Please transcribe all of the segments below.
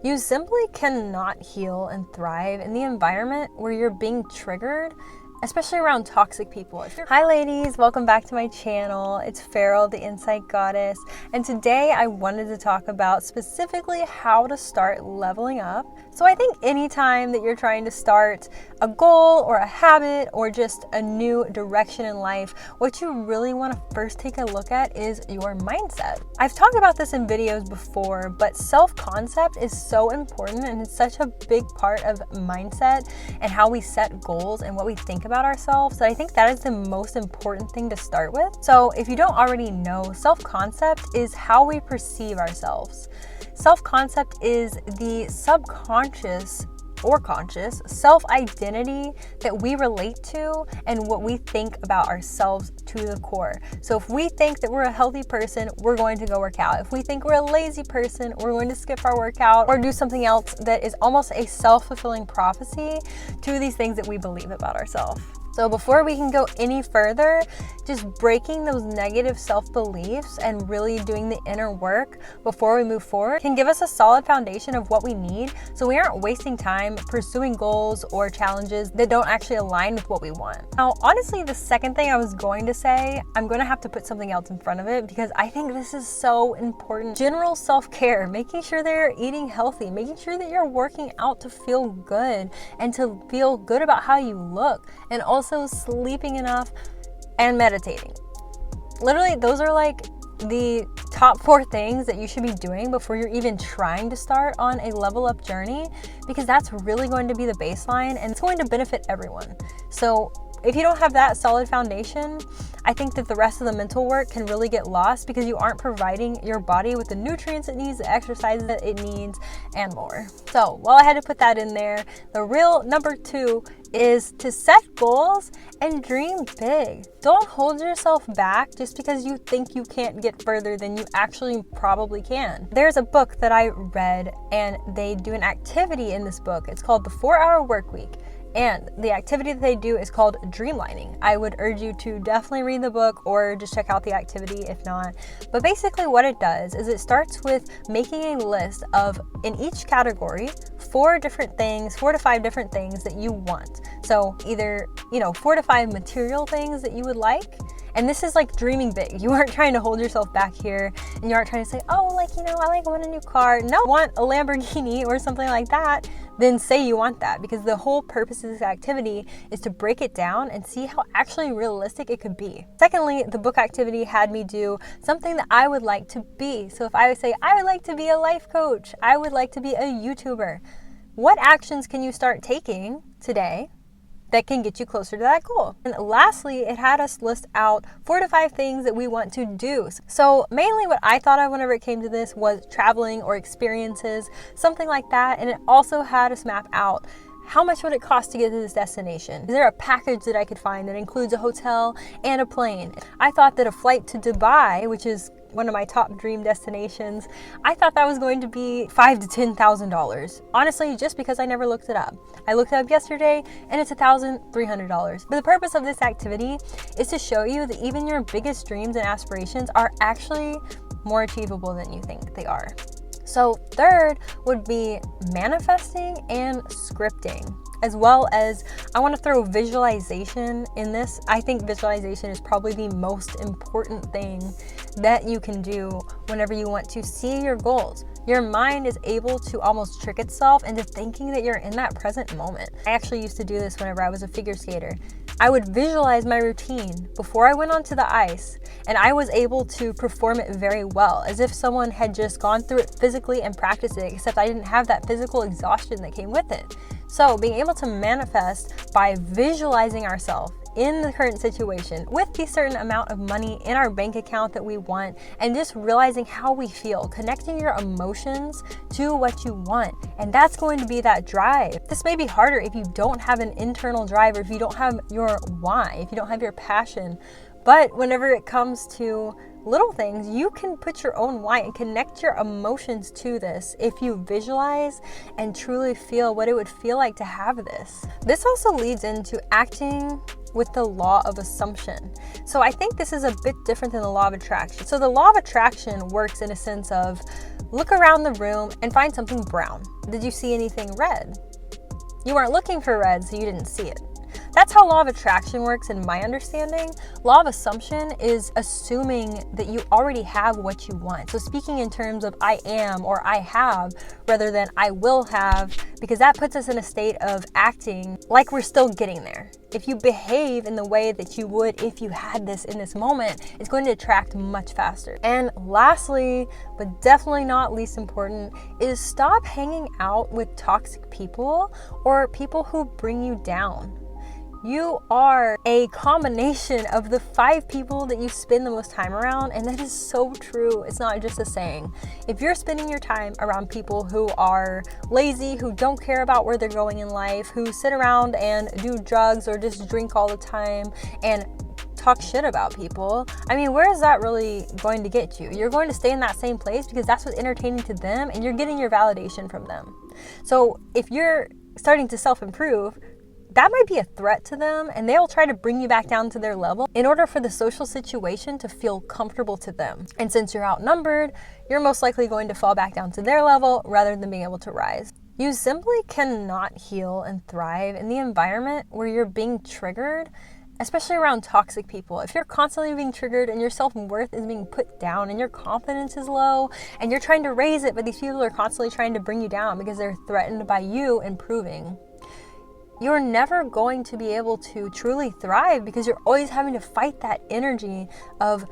You simply cannot heal and thrive in the environment where you're being triggered, especially around toxic people. Hi ladies, welcome back to my channel. It's Farrell, the Insight Goddess, and today I wanted to talk about specifically how to start leveling up. So I think anytime that you're trying to start a goal or a habit or just a new direction in life, what you really want to first take a look at is your mindset. I've talked about this in videos before, but self-concept is so important and it's such a big part of mindset and how we set goals and what we think about ourselves. So I think that is the most important thing to start with. So if you don't already know, self-concept is how we perceive ourselves. Self-concept is the subconscious or conscious self-identity that we relate to and what we think about ourselves to the core. So if we think that we're a healthy person, we're going to go work out. If we think we're a lazy person, we're going to skip our workout or do something else that is almost a self-fulfilling prophecy to these things that we believe about ourselves. So before we can go any further, just breaking those negative self-beliefs and really doing the inner work before we move forward can give us a solid foundation of what we need so we aren't wasting time pursuing goals or challenges that don't actually align with what we want. Now, honestly, the second thing I was going to say, I'm going to have to put something else in front of it because I think this is so important. General self-care, making sure that you're eating healthy, making sure that you're working out to feel good and to feel good about how you look, and also sleeping enough and meditating. Literally, those are like the top 4 things that you should be doing before you're even trying to start on a level up journey, because that's really going to be the baseline and it's going to benefit everyone. So if you don't have that solid foundation, I think that the rest of the mental work can really get lost because you aren't providing your body with the nutrients it needs, the exercises that it needs, and more. So while I had to put that in there, the real number 2 is to set goals and dream big. Don't hold yourself back just because you think you can't get further than you actually probably can. There's a book that I read and they do an activity in this book. It's called The 4-Hour Workweek. And the activity that they do is called dreamlining. I would urge you to definitely read the book or just check out the activity if not. But basically what it does is it starts with making a list of, in each category, 4 to 5 different things that you want. So either, 4 to 5 material things that you would like. And this is like dreaming big. You aren't trying to hold yourself back here and you aren't trying to say, I want a new car. No, you want a Lamborghini or something like that, then say you want that, because the whole purpose of this activity is to break it down and see how actually realistic it could be. Secondly, the book activity had me do something that I would like to be. So if I would say, I would like to be a life coach, I would like to be a YouTuber, what actions can you start taking today that can get you closer to that goal? And lastly, it had us list out 4 to 5 things that we want to do. So mainly what I thought of whenever it came to this was traveling or experiences, something like that. And it also had us map out how much would it cost to get to this destination? Is there a package that I could find that includes a hotel and a plane? I thought that a flight to Dubai, which is one of my top dream destinations, I thought that was going to be $5,000 to $10,000. Honestly, just because I never looked it up. I looked it up yesterday and it's $1,300. But the purpose of this activity is to show you that even your biggest dreams and aspirations are actually more achievable than you think they are. So third would be manifesting and scripting, as well as I want to throw visualization in this. I think visualization is probably the most important thing that you can do whenever you want to see your goals. Your mind is able to almost trick itself into thinking that you're in that present moment. I actually used to do this whenever I was a figure skater. I would visualize my routine before I went onto the ice, and I was able to perform it very well, as if someone had just gone through it physically and practiced it, except I didn't have that physical exhaustion that came with it. So being able to manifest by visualizing ourselves in the current situation with the certain amount of money in our bank account that we want, and just realizing how we feel, connecting your emotions to what you want. And that's going to be that drive. This may be harder if you don't have an internal drive, or if you don't have your why, if you don't have your passion. But whenever it comes to little things, you can put your own why and connect your emotions to this if you visualize and truly feel what it would feel like to have this. This also leads into acting with the law of assumption. So I think this is a bit different than the law of attraction. So the law of attraction works in a sense of look around the room and find something brown. Did you see anything red? You weren't looking for red, so you didn't see it. That's how law of attraction works in my understanding. Law of assumption is assuming that you already have what you want. So speaking in terms of I am or I have rather than I will have, because that puts us in a state of acting like we're still getting there. If you behave in the way that you would if you had this in this moment, it's going to attract much faster. And lastly, but definitely not least important, is stop hanging out with toxic people or people who bring you down. You are a combination of the 5 people that you spend the most time around, and that is so true. It's not just a saying. If you're spending your time around people who are lazy, who don't care about where they're going in life, who sit around and do drugs or just drink all the time and talk shit about people, I mean, where is that really going to get you? You're going to stay in that same place because that's what's entertaining to them and you're getting your validation from them. So if you're starting to self-improve, that might be a threat to them, and they'll try to bring you back down to their level in order for the social situation to feel comfortable to them. And since you're outnumbered, you're most likely going to fall back down to their level rather than being able to rise. You simply cannot heal and thrive in the environment where you're being triggered, especially around toxic people. If you're constantly being triggered and your self-worth is being put down and your confidence is low and you're trying to raise it, but these people are constantly trying to bring you down because they're threatened by you improving, you're never going to be able to truly thrive because you're always having to fight that energy of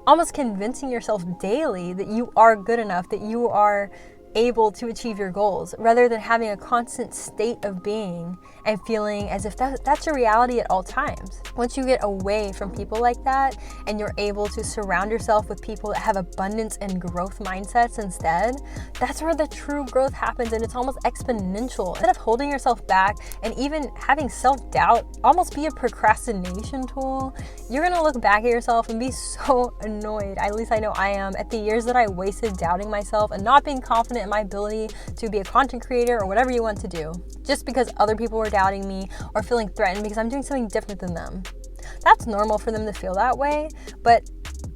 almost convincing yourself daily that you are good enough, that you are able to achieve your goals, rather than having a constant state of being and feeling as if that's your reality at all times. Once you get away from people like that and you're able to surround yourself with people that have abundance and growth mindsets instead, that's where the true growth happens, and it's almost exponential. Instead of holding yourself back and even having self-doubt almost be a procrastination tool, you're gonna look back at yourself and be so annoyed, at least I know I am, at the years that I wasted doubting myself and not being confident in my ability to be a content creator or whatever you want to do, just because other people were doubting me or feeling threatened because I'm doing something different than them. That's normal for them to feel that way, but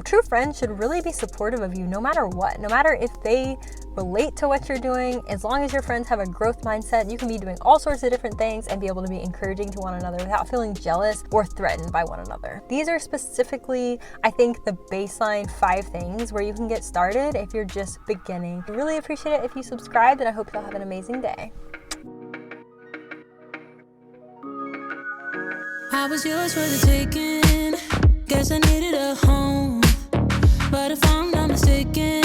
true friends should really be supportive of you no matter what, no matter if they relate to what you're doing. As long as your friends have a growth mindset, you can be doing all sorts of different things and be able to be encouraging to one another without feeling jealous or threatened by one another. These are specifically, I think, the baseline 5 things where you can get started if you're just beginning. I really appreciate it if you subscribed, and I hope you'll have an amazing day. I was yours for the taking. Guess I needed a home, but if I'm not mistaken,